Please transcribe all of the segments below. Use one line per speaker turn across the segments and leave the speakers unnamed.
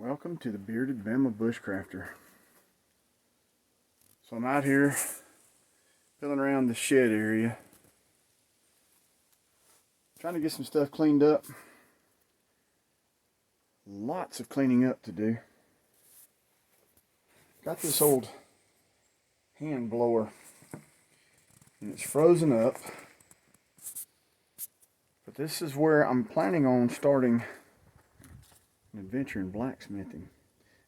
Welcome to the Bearded Bama Bushcrafter. So I'm out here filling around the shed area, trying to get some stuff cleaned up. Lots of cleaning up to do. Got this old hand blower and it's frozen up, but this is where I'm planning on starting an adventure in blacksmithing.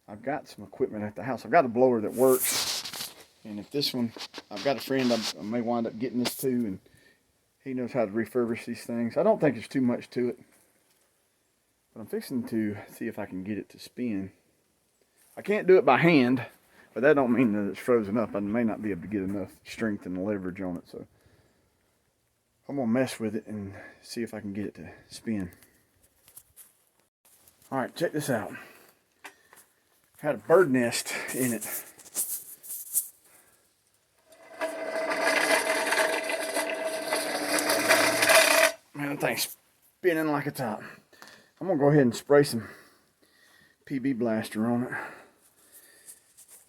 I've got some equipment at the house. I've got a blower that works, and if this one, I've got a friend I may wind up getting this to, and he knows how to refurbish these things. I don't think there's too much to it, but I'm fixing to see if I can get it to spin. I can't do it by hand, but that don't mean that it's frozen up. I may not be able to get enough strength and leverage on it, so I'm gonna mess with it and see if I can get it to spin. All right, check this out. Had a bird nest in it. Man, that thing's spinning like a top. I'm gonna go ahead and spray some PB blaster on it.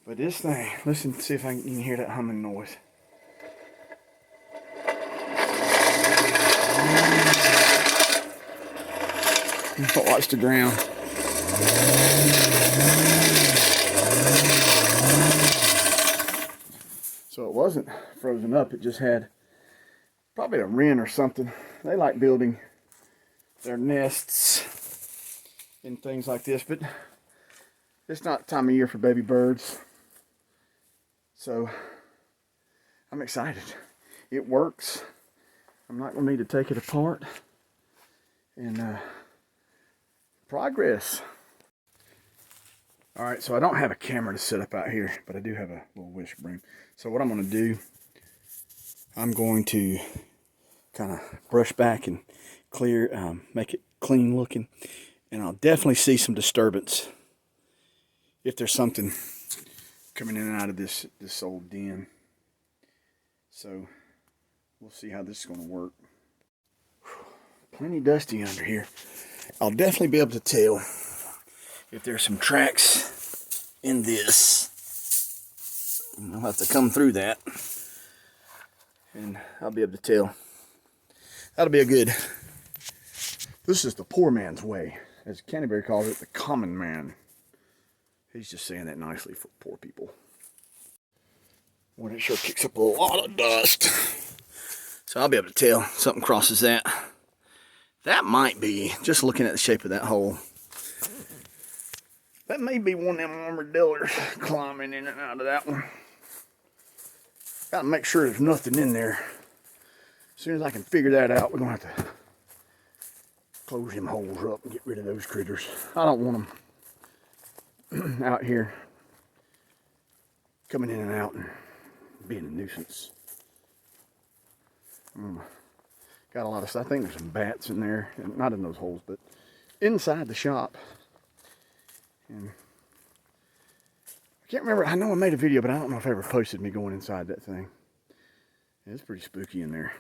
But this thing, listen, see if you can hear that humming noise. Watch the ground. So it wasn't frozen up, it just had probably a wren or something. They like building their nests in things like this, but it's not the time of year for baby birds. So I'm excited. It works. I'm not gonna need to take it apart. And progress. All right, so I don't have a camera to set up out here, but I do have a little whisk broom. So what I'm gonna do, I'm going to kind of brush back and clear, make it clean looking. And I'll definitely see some disturbance if there's something coming in and out of this old den. So we'll see how this is gonna work. Plenty dusty under here. I'll definitely be able to tell if there's some tracks in this. And I'll have to come through that, and I'll be able to tell. That'll be a good. This is the poor man's way, as Canterbury calls it, the common man. He's just saying that nicely for poor people. Well, it sure kicks up a lot of dust. So I'll be able to tell something crosses that. That might be, just looking at the shape of that hole, that may be one of them armadillos climbing in and out of that one. Gotta make sure there's nothing in there. As soon as I can figure that out, we're gonna have to close them holes up and get rid of those critters. I don't want them out here coming in and out and being a nuisance. Got a lot of stuff. I think there's some bats in there, not in those holes, but inside the shop. And I can't remember. I know I made a video, but I don't know if I ever posted me going inside that thing. It's pretty spooky in there.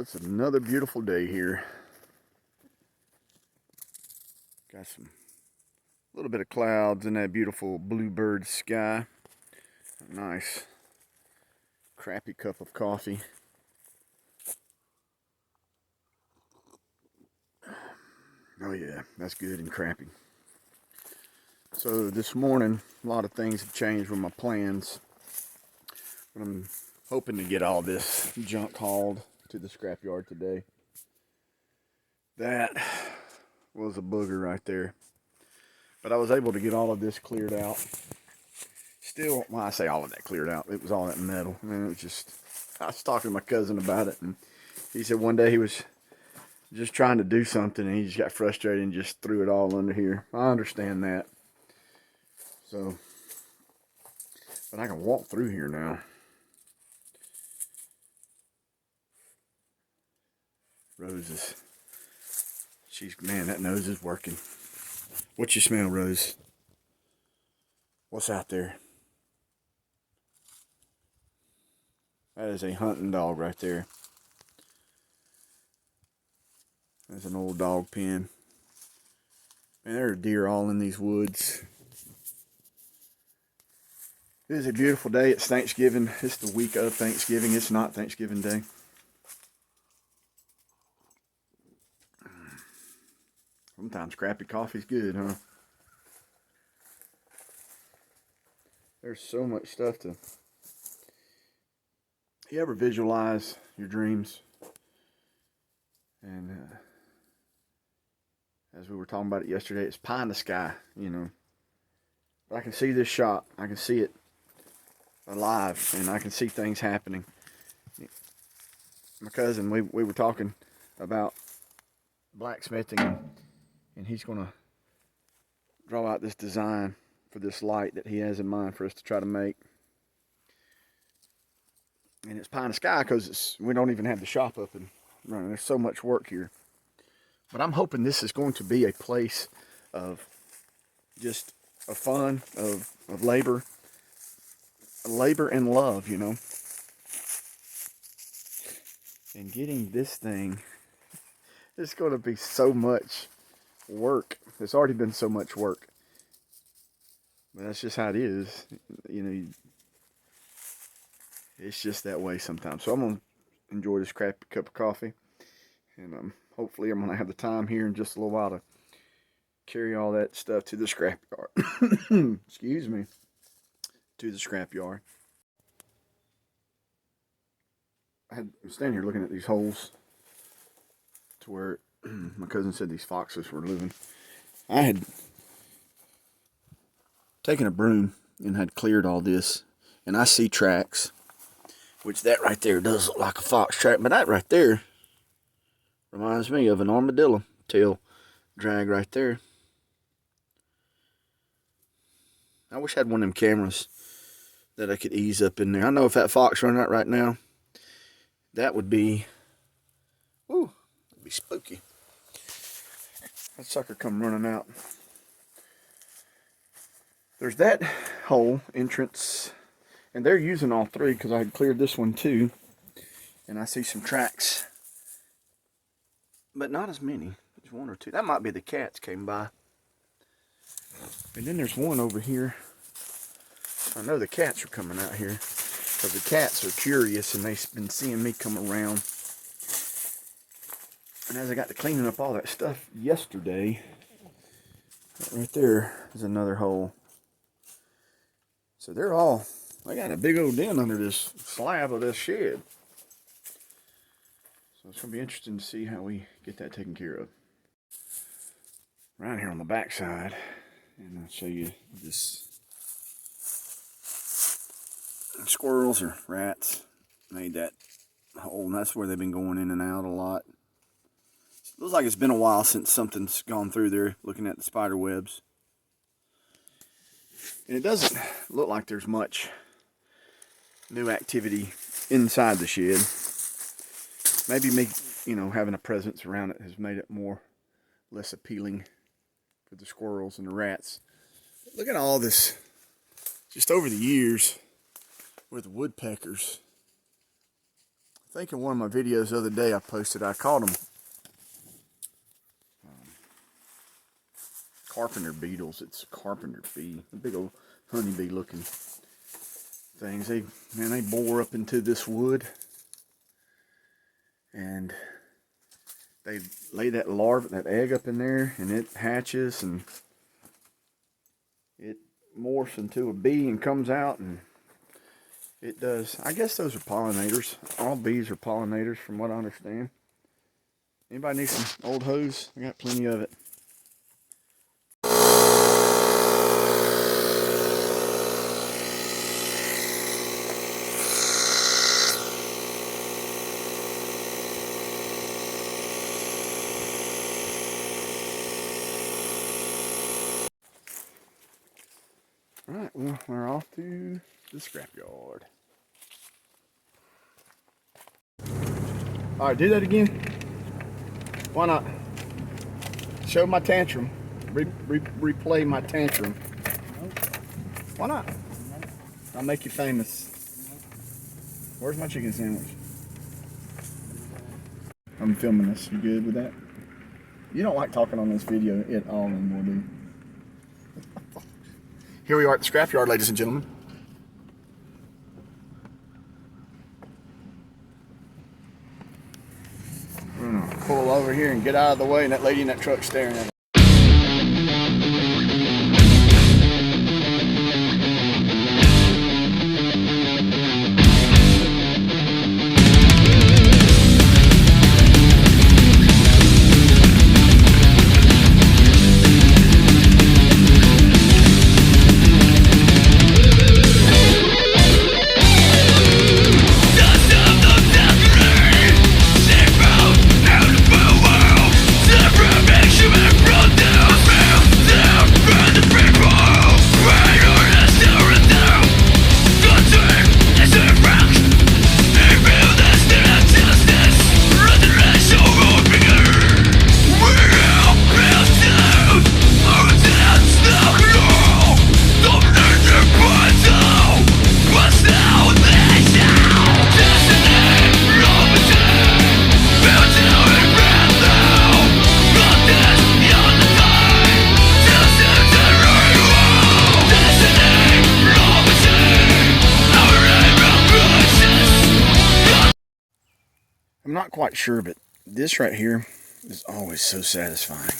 Well, it's another beautiful day here. Got some little bit of clouds in that beautiful bluebird sky. A nice crappy cup of coffee. Oh yeah, that's good and crappy. So this morning, a lot of things have changed with my plans. But I'm hoping to get all this junk hauled to the scrapyard today. That was a booger right there. But I was able to get all of this cleared out. Still, well, I say all of that cleared out. It was all that metal. And it was just, I was talking to my cousin about it, and he said one day he was just trying to do something and he just got frustrated and just threw it all under here. I understand that. So, but I can walk through here now. Roses. Man, that nose is working. What you smell, Rose? What's out there? That is a hunting dog right there. That's an old dog pen. Man, there are deer all in these woods. It is a beautiful day. It's Thanksgiving. It's the week of Thanksgiving. It's not Thanksgiving Day. Sometimes crappy coffee's good, huh? There's so much stuff to... You ever visualize your dreams? And as we were talking about it yesterday, it's pie in the sky, you know. But I can see this shop. I can see it alive, and I can see things happening. My cousin, we were talking about blacksmithing, and he's going to draw out this design for this light that he has in mind for us to try to make. And it's pie in the sky because we don't even have the shop up and running. There's so much work here. But I'm hoping this is going to be a place of just a fun, of labor and love, you know. And getting this thing, it's going to be so much work. There's already been so much work. But that's just how it is. You know, it's just that way sometimes. So I'm going to enjoy this crappy cup of coffee. And hopefully I'm going to have the time here in just a little while to carry all that stuff to the scrapyard. Excuse me. To the scrapyard. I'm standing here looking at these holes to where my cousin said these foxes were living. I had taken a broom and had cleared all this, and I see tracks, which that right there does look like a fox track, but that right there reminds me of an armadillo tail drag right there. I wish I had one of them cameras that I could ease up in there. I know if that fox run out right now, that would be, woo, it'd be spooky. That sucker come running out. There's that hole entrance, and they're using all three because I had cleared this one too. And I see some tracks, but not as many. There's one or two. That might be the cats came by. And then there's one over here. I know the cats are coming out here because the cats are curious and they've been seeing me come around. And as I got to cleaning up all that stuff yesterday, right there is another hole. So they got a big old den under this slab of this shed. So it's going to be interesting to see how we get that taken care of. Around here on the back side, and I'll show you this. Squirrels or rats made that hole, and that's where they've been going in and out a lot. It looks like it's been a while since something's gone through there looking at the spider webs. And it doesn't look like there's much new activity inside the shed. Maybe me, you know, having a presence around it has made it less appealing for the squirrels and the rats. Look at all this, just over the years, with the woodpeckers. I think in one of my videos the other day I posted, I called them carpenter beetles. It's a carpenter bee, a big old honeybee looking things. They bore up into this wood and they lay that larva, that egg up in there, and it hatches and it morphs into a bee and comes out, and it does. I guess those are pollinators. All bees are pollinators from what I understand. Anybody need some old hose? I got plenty of it. Alright, well, we're off to the scrapyard. Alright, do that again. Why not? Show my tantrum. Replay my tantrum. Why not? I'll make you famous. Where's my chicken sandwich? I'm filming this. You good with that? You don't like talking on this video at all anymore, do you? Here we are at the scrapyard, ladies and gentlemen. We're gonna pull over here and get out of the way, and that lady in that truck staring at us. I'm not quite sure, but this right here is always so satisfying.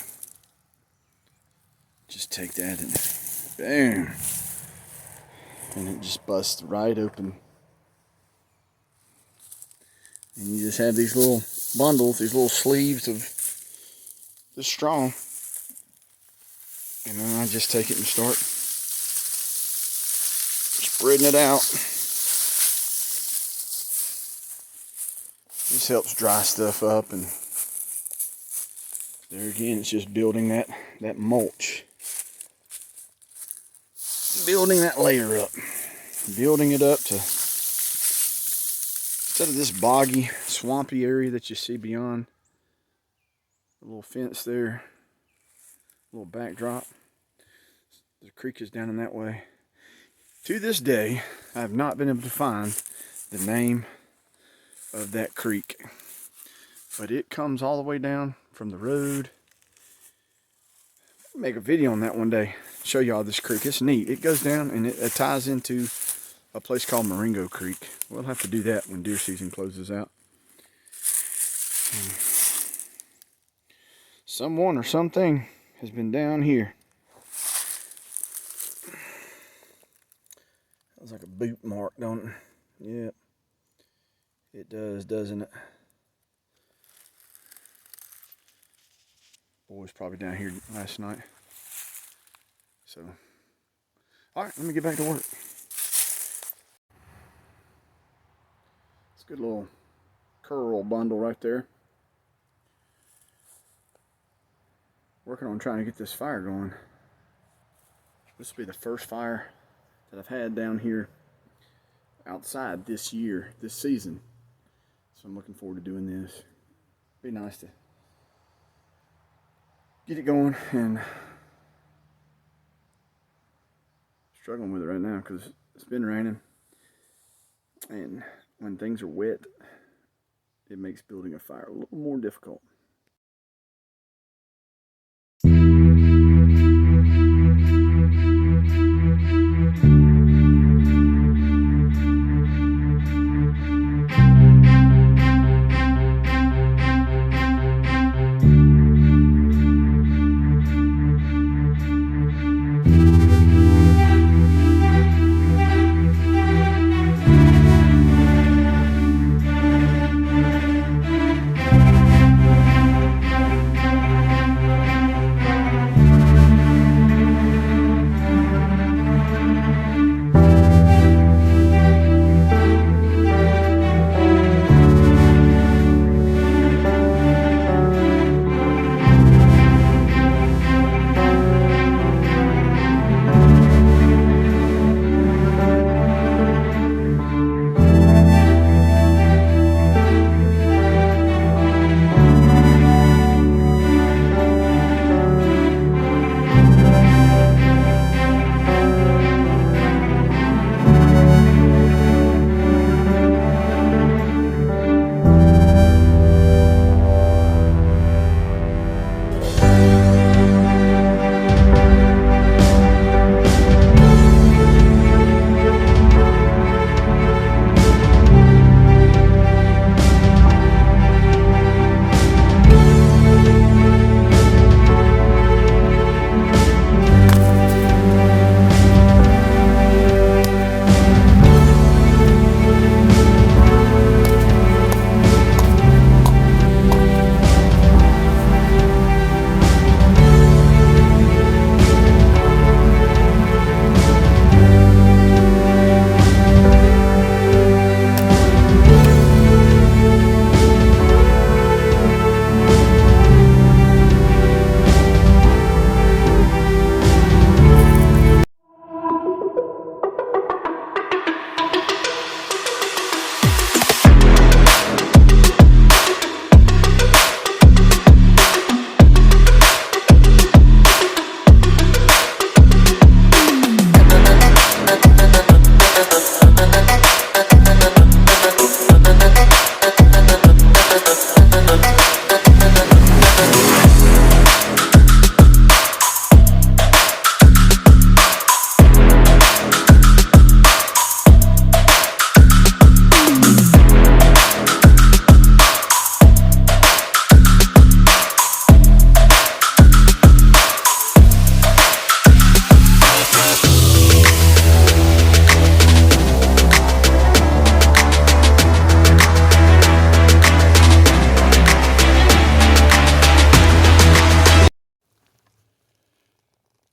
Just take that and bam, and it just busts right open. And you just have these little bundles, these little sleeves of the straw. And then I just take it and start spreading it out. This helps dry stuff up, and there again, it's just building that mulch. Building that layer up. Building it up to, instead of this boggy, swampy area that you see beyond the little fence there, little backdrop. The creek is down in that way. To this day, I have not been able to find the name of that creek, but it comes all the way down from the road. I'll make a video on that one day, show y'all this creek. It's neat. It goes down and it ties into a place called Marengo Creek. We'll have to do that when deer season closes out. Someone or something has been down here. That's like a boot mark, don't it? Yep. It does, doesn't it? Boys probably down here last night. So, alright, let me get back to work. It's a good little curl bundle right there. Working on trying to get this fire going. This will be the first fire that I've had down here outside this year, this season. So I'm looking forward to doing this. Be nice to get it going, and struggling with it right now because it's been raining, and when things are wet, it makes building a fire a little more difficult.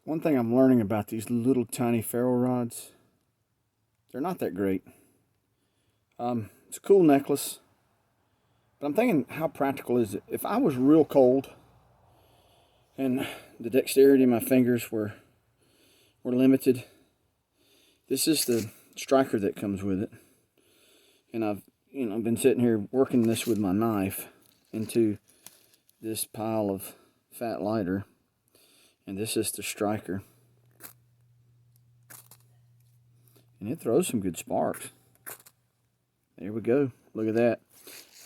One thing I'm learning about these little tiny ferro rods, they're not that great. It's a cool necklace, but I'm thinking, how practical is it? If I was real cold and the dexterity of my fingers were limited, this is the striker that comes with it. And I've been sitting here working this with my knife into this pile of fat lighter, and this is the striker, and it throws some good sparks. There we go. Look at that.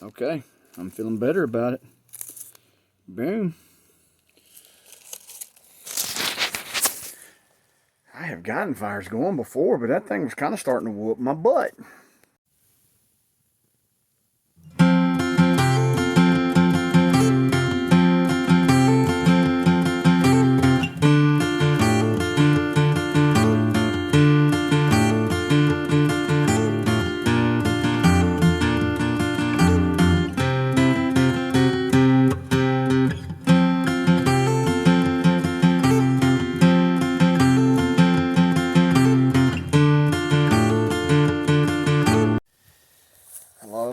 Okay, I'm feeling better about it. Boom. I have gotten fires going before, but that thing was kind of starting to whoop my butt.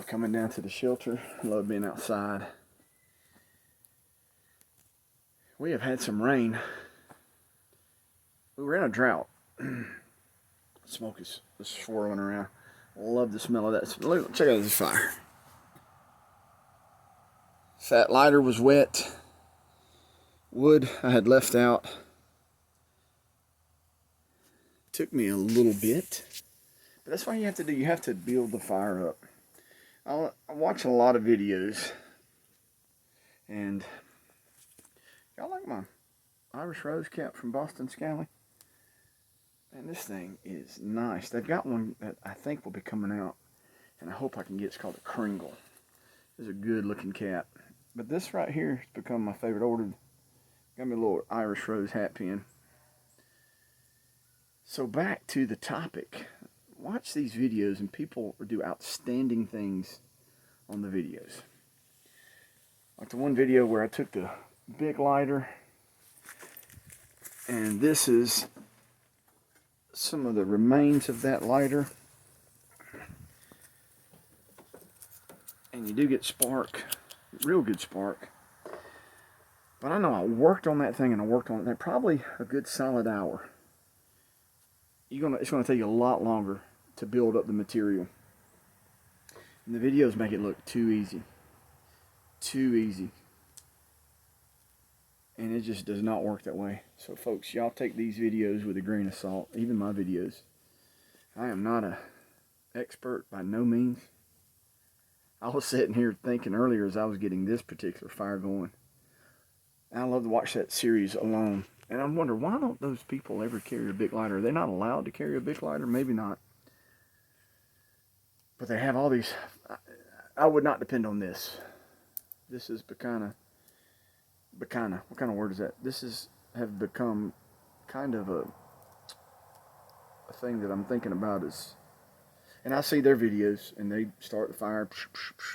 Coming down to the shelter. I love being outside. We have had some rain. We were in a drought. Smoke is swirling around. Love the smell of that. Look, check out this fire. Fat lighter was wet. Wood I had left out. Took me a little bit, but that's what you have to do. You have to build the fire up. I'm watching a lot of videos, and y'all like my Irish Rose cap from Boston Scally? And this thing is nice. They've got one that I think will be coming out, and I hope I can get. It's called a Kringle. It's a good looking cap. But this right here has become my favorite. Ordered. Got me a little Irish Rose hat pin. So back to the topic. Watch these videos and people do outstanding things on the videos. Like the one video where I took the big lighter, and this is some of the remains of that lighter. And you do get spark, real good spark. But I know I worked on that thing, and I worked on it probably a good solid hour. It's gonna take you a lot longer to build up the material. And the videos make it look too easy. Too easy. And it just does not work that way. So folks, y'all take these videos with a grain of salt, even my videos. I am not an expert by no means. I was sitting here thinking earlier as I was getting this particular fire going. And I love to watch that series alone. And I'm wondering, why don't those people ever carry a big lighter? Are they not allowed to carry a big lighter? Maybe not. But they have all these. I would not depend on this. This is what kind of word is that? Have become kind of a thing that I'm thinking about is, and I see their videos and they start the fire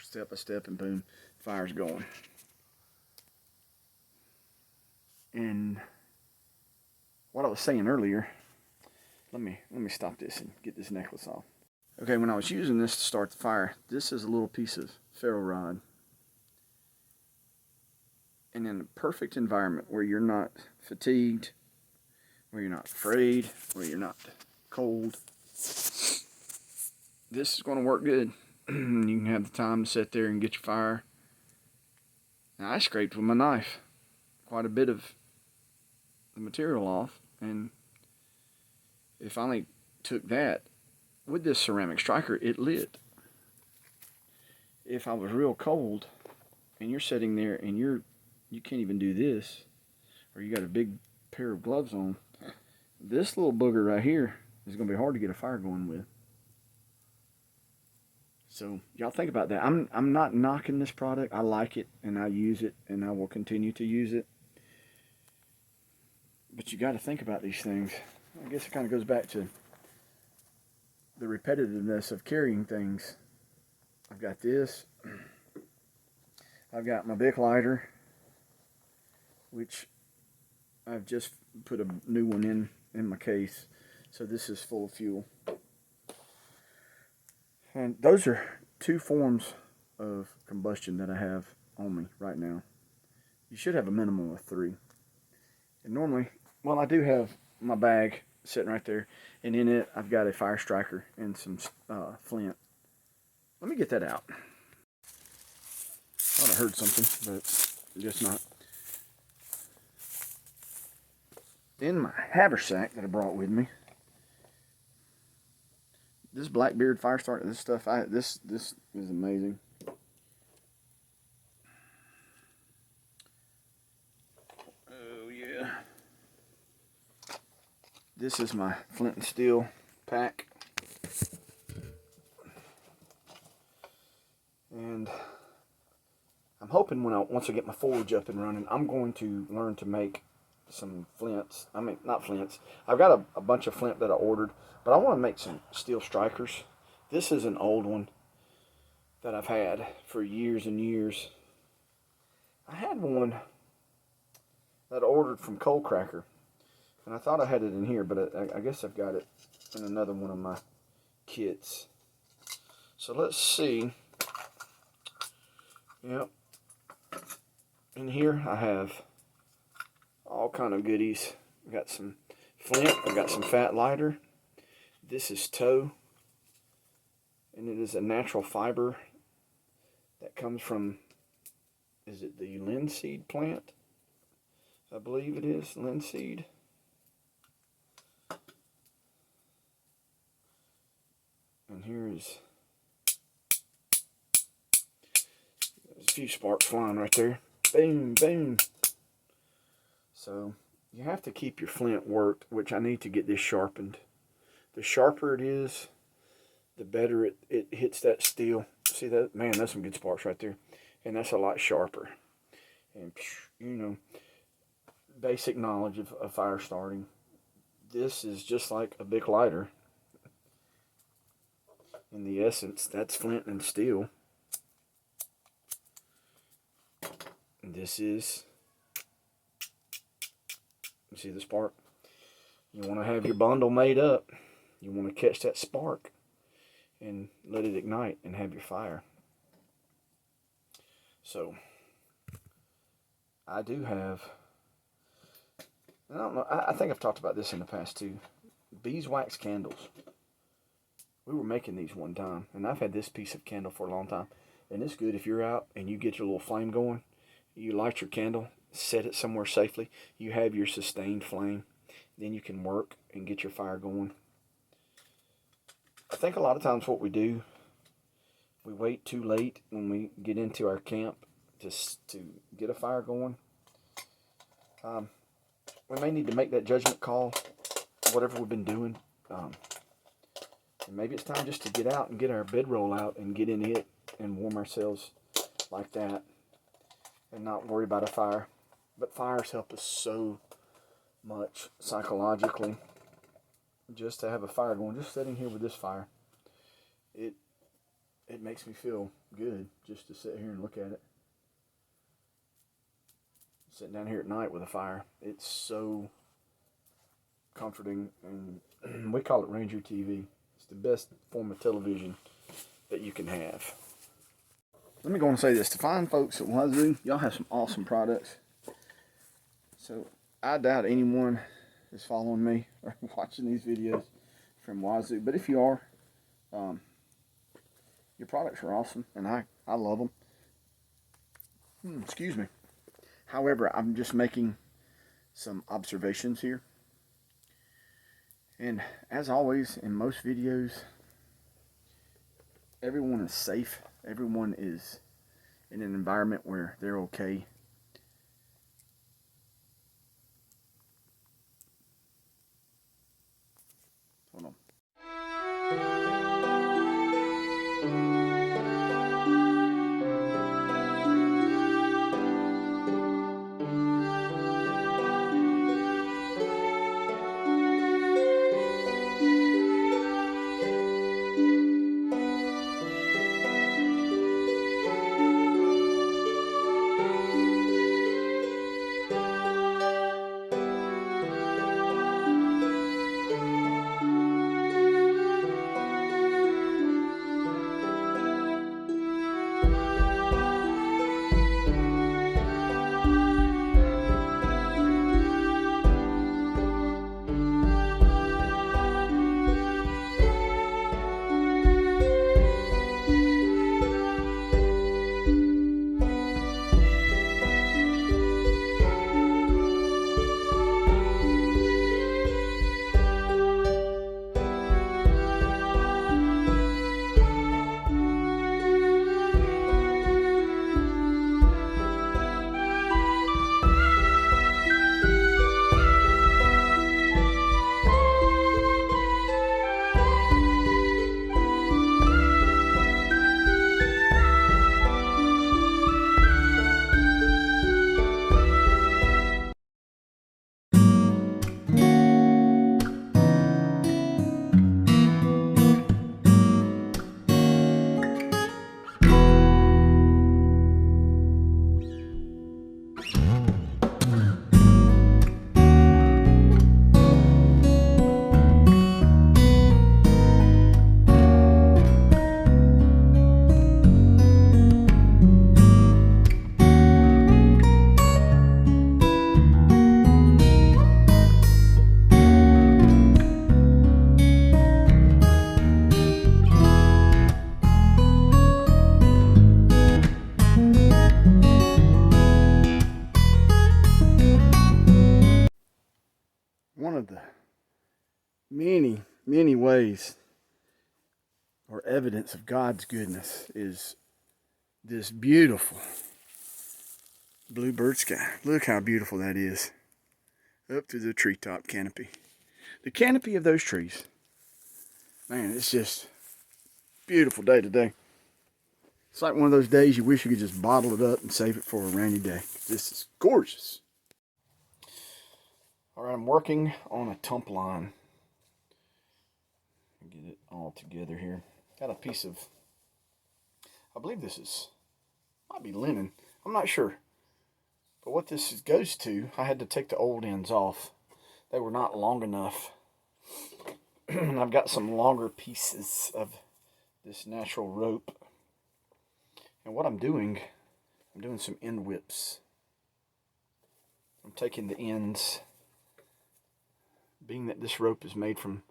step by step and boom, fire's going. And what I was saying earlier, let me stop this and get this necklace off. Okay, when I was using this to start the fire, this is a little piece of ferro rod. And in a perfect environment where you're not fatigued, where you're not afraid, where you're not cold, this is going to work good. You can have the time to sit there and get your fire. Now, I scraped with my knife quite a bit of the material off, and it finally took that. With this ceramic striker, it lit. If I was real cold and you're sitting there and you can't even do this, or you got a big pair of gloves on, this little booger right here is going to be hard to get a fire going with. So y'all think about that. I'm not knocking this product. I like it and I use it and I will continue to use it. But you got to think about these things. I guess it kind of goes back to the repetitiveness of carrying things. I've got this. I've got my Bic lighter, which I've just put a new one in my case. So this is full of fuel. And those are two forms of combustion that I have on me right now. You should have a minimum of 3. And normally, well, I do have my bag sitting right there, and in it I've got a fire striker and some flint. Let me get that out. Thought I heard something, but just not. In my haversack that I brought with me, this Blackbeard fire starter, this stuff, this is amazing. Oh yeah. This is my flint and steel pack. And I'm hoping once I get my forge up and running, I'm going to learn to make some flints. I mean, not flints. I've got a bunch of flint that I ordered, but I want to make some steel strikers. This is an old one that I've had for years and years. I had one that I ordered from Coal Cracker, and I thought I had it in here, but I guess I've got it in another one of my kits. So let's see. Yep. In here I have all kind of goodies. I've got some flint. I've got some fat lighter. This is tow, and it is a natural fiber that comes from, is it the linseed plant? I believe it is linseed. And here is few sparks flying right there. Boom, boom. So you have to keep your flint worked, which I need to get this sharpened. The sharper it is, the better it hits that steel. See that? Man, that's some good sparks right there. And that's a lot sharper. And, you know, basic knowledge of fire starting. This is just like a big lighter. In the essence, that's flint and steel. And this is, you see the spark? You want to have your bundle made up. You want to catch that spark and let it ignite and have your fire. So, I do have, I don't know, I think I've talked about this in the past too. Beeswax candles. We were making these one time, and I've had this piece of candle for a long time. And it's good if you're out and you get your little flame going. You light your candle, set it somewhere safely. You have your sustained flame. Then you can work and get your fire going. I think a lot of times what we do, we wait too late when we get into our camp just to get a fire going. We may need to make that judgment call, whatever we've been doing. And maybe it's time just to get out and get our bedroll out and get in it and warm ourselves like that and not worry about a fire. But fires help us so much psychologically. Just to have a fire going, just sitting here with this fire, it makes me feel good just to sit here and look at it. Sitting down here at night with a fire, it's so comforting, and we call it Ranger TV. It's the best form of television that you can have. Let me go and say this. To fine folks at Wazoo, y'all have some awesome products. So I doubt anyone is following me or watching these videos from Wazoo. But if you are, your products are awesome, and I love them. Excuse me. However, I'm just making some observations here. And as always, in most videos, everyone is safe. Everyone is in an environment where they're okay. Hold on. One of the many ways or evidence of God's goodness is this beautiful bluebird sky. Look how beautiful that is. Up through the treetop canopy. The canopy of those trees. Man, it's just beautiful day today. It's like one of those days you wish you could just bottle it up and save it for a rainy day. This is gorgeous. All right, I'm working on a tump line. Get it all together here. Got a piece of, I believe this might be linen. I'm not sure. But what this goes to, I had to take the old ends off. They were not long enough. And I've got some longer pieces of this natural rope. And what I'm doing some end whips. I'm taking the ends, being that this rope is made from,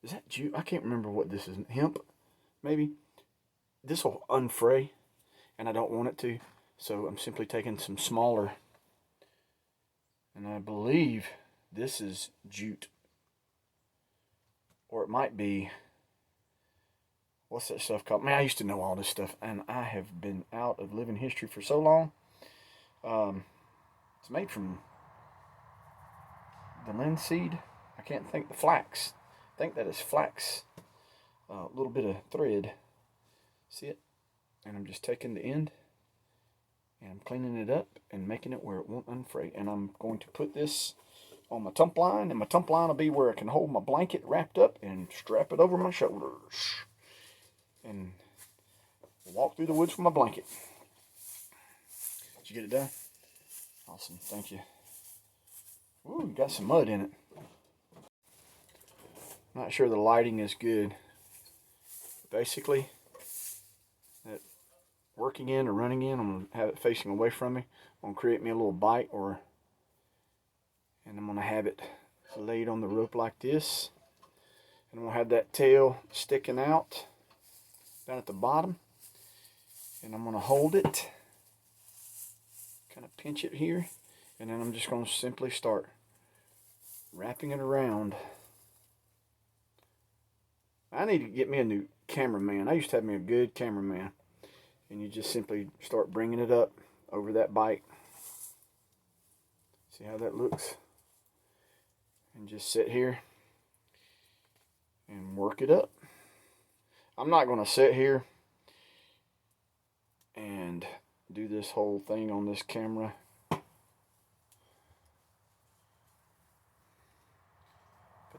is that jute? I can't remember what this is. Hemp, maybe? This will unfray, and I don't want it to. So I'm simply taking some smaller, and I believe this is jute. Or it might be, what's that stuff called? Man, I used to know all this stuff, and I have been out of living history for so long. It's made from the linseed. I can't think, the flax. I think that is flax. A little bit of thread. See it? And I'm just taking the end, and I'm cleaning it up and making it where it won't unfray. And I'm going to put this on my tump line, and my tump line will be where I can hold my blanket wrapped up and strap it over my shoulders and walk through the woods with my blanket. Did you get it done? Awesome, thank you. Ooh, got some mud in it. Not sure the lighting is good. Basically, that working in or running in, I'm going to have it facing away from me. I'm going to create me a little bite, and I'm going to have it laid on the rope like this. And I'm going to have that tail sticking out down at the bottom. And I'm going to hold it, kind of pinch it here, and then I'm just going to simply start wrapping it around. I need to get me a new cameraman. I used to have me a good cameraman. And you just simply start bringing it up over that bite. See how that looks? And just sit here and work it up. I'm not going to sit here and do this whole thing on this camera. But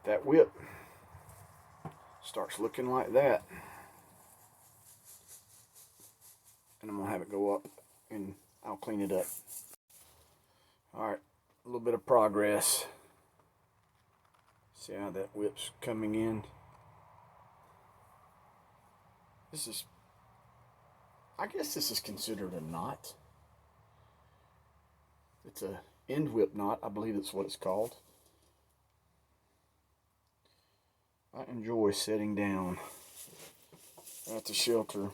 that whip starts looking like that. And I'm going to have it go up, and I'll clean it up. Alright, a little bit of progress. See how that whip's coming in. I guess this is considered a knot. It's a end whip knot, I believe that's what it's called. I enjoy sitting down at the shelter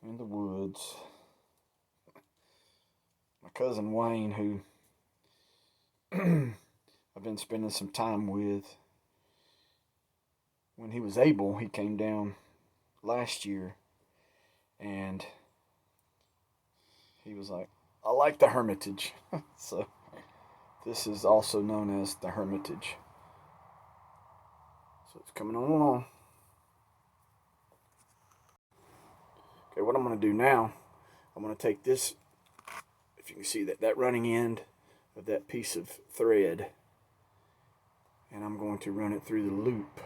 in the woods. My cousin Wayne, who I've been spending some time with, when he was able, he came down last year, and he was like, I like the Hermitage. So this is also known as the Hermitage. So it's coming on along. Okay, what I'm going to do now, I'm going to take this, if you can see that running end of that piece of thread, and I'm going to run it through the loop,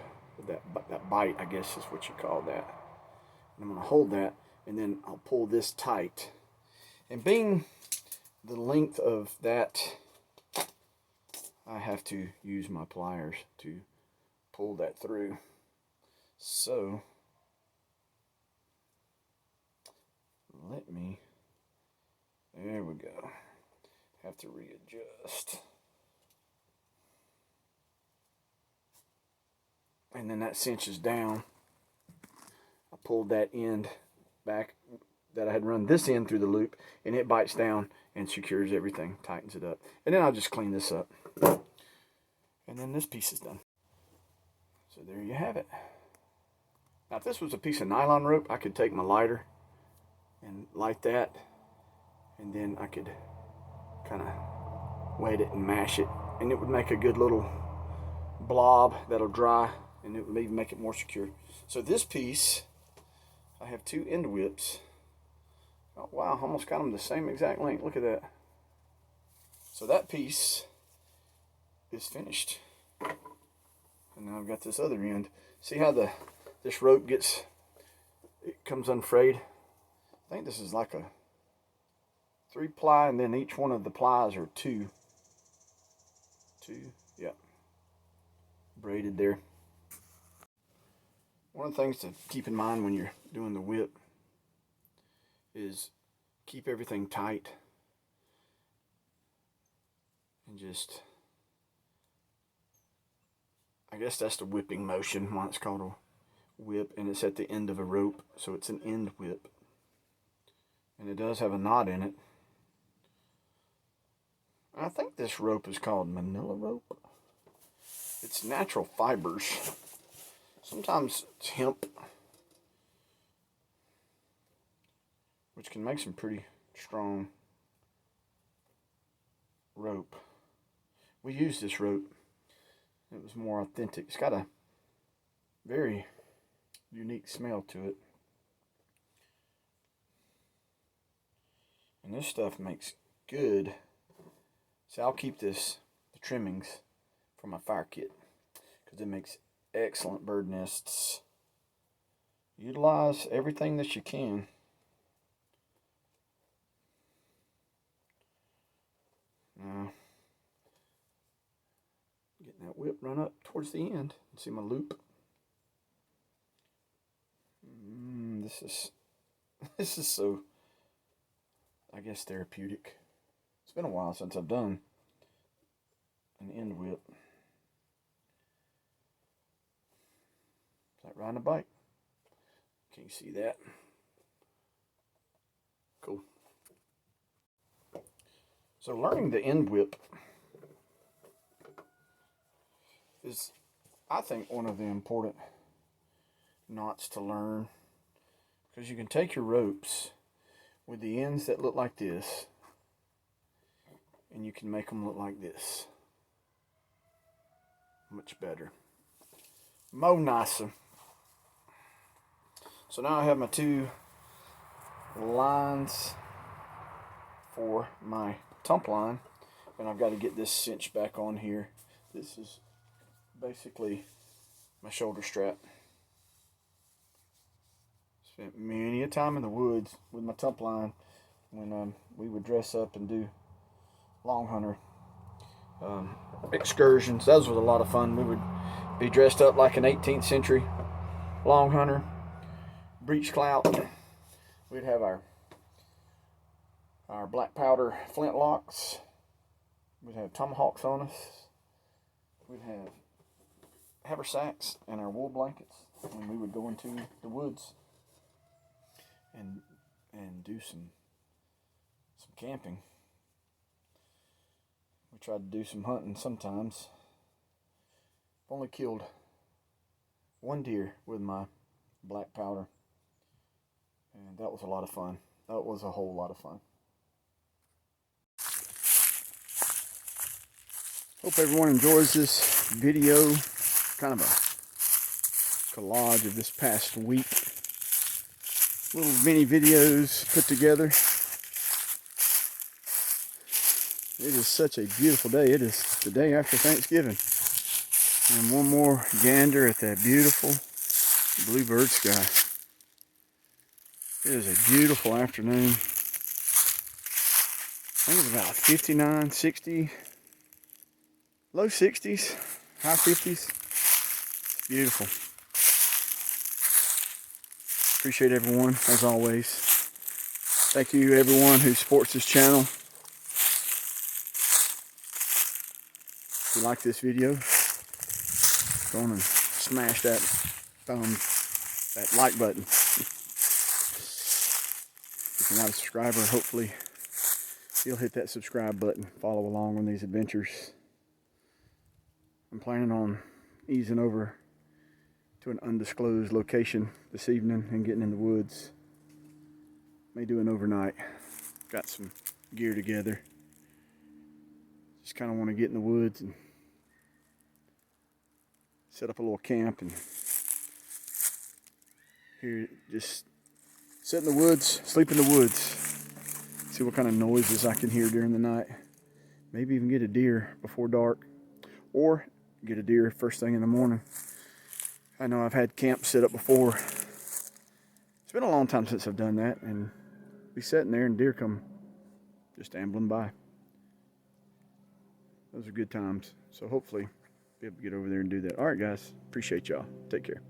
that bite, I guess is what you call that. And I'm going to hold that, and then I'll pull this tight. And being the length of that, I have to use my pliers to pull that through. So there we go. Have to readjust. And then that cinches down. I pulled that end back that I had run this end through the loop, and it bites down and secures everything, tightens it up. And then I'll just clean this up. And then this piece is done. So there you have it. Now if this was a piece of nylon rope, I could take my lighter and light that, and then I could kind of wet it and mash it, and it would make a good little blob that'll dry, and it would even make it more secure. So this piece, I have 2 end whips. Oh wow, almost got them the same exact length. Look at that. So that piece is finished. And now I've got this other end. See how this rope it comes unfrayed? I think this is like a 3-ply, and then each one of the plies are 2. Yep. Braided there. One of the things to keep in mind when you're doing the whip is keep everything tight, and just, I guess that's the whipping motion, why it's called a whip, and it's at the end of a rope, so it's an end whip. And it does have a knot in it. I think this rope is called manila rope. It's natural fibers. Sometimes it's hemp, which can make some pretty strong rope. We used this rope. It was more authentic. It's got a very unique smell to it. And this stuff makes good. So I'll keep the trimmings for my fire kit, because it makes excellent bird nests. Utilize everything that you can. Now, getting that whip run up towards the end. See my loop? This is so, I guess, therapeutic. It's been a while since I've done an end whip. It's like riding a bike. Can you see that? Cool. So learning the end whip is, I think, one of the important knots to learn, because you can take your ropes with the ends that look like this, and you can make them look like this. Much better. Mo nicer. So now I have my 2 lines for my tump line, and I've got to get this cinched back on here. This is basically my shoulder strap. Spent many a time in the woods with my tump line when we would dress up and do long hunter excursions. Those were a lot of fun. We would be dressed up like an 18th century long hunter, breech clout. We'd have our black powder flintlocks. We'd have tomahawks on us. We'd have haversacks and our wool blankets, and we would go into the woods and do some camping. We tried to do some hunting sometimes. I've only killed 1 deer with my black powder, and that was a lot of fun. That was a whole lot of fun. Hope everyone enjoys this video. Kind of a collage of this past week. Little mini videos put together. It is such a beautiful day. It is the day after Thanksgiving. And one more gander at that beautiful bluebird sky. It is a beautiful afternoon. I think it's about 59, 60, low 60s, high 50s. It's beautiful. Appreciate everyone, as always. Thank you everyone who supports this channel. If you like this video, go on and smash that like button. If you're not a subscriber, hopefully you'll hit that subscribe button. Follow along on these adventures. I'm planning on easing over to an undisclosed location this evening and getting in the woods. May do an overnight. Got some gear together. Just kind of want to get in the woods and set up a little camp and here just sit in the woods, sleep in the woods. See what kind of noises I can hear during the night. Maybe even get a deer before dark or get a deer first thing in the morning. I know I've had camp set up before. It's been a long time since I've done that, and be sitting there and deer come just ambling by. Those are good times. So hopefully be able to get over there and do that. All right, guys. Appreciate y'all. Take care.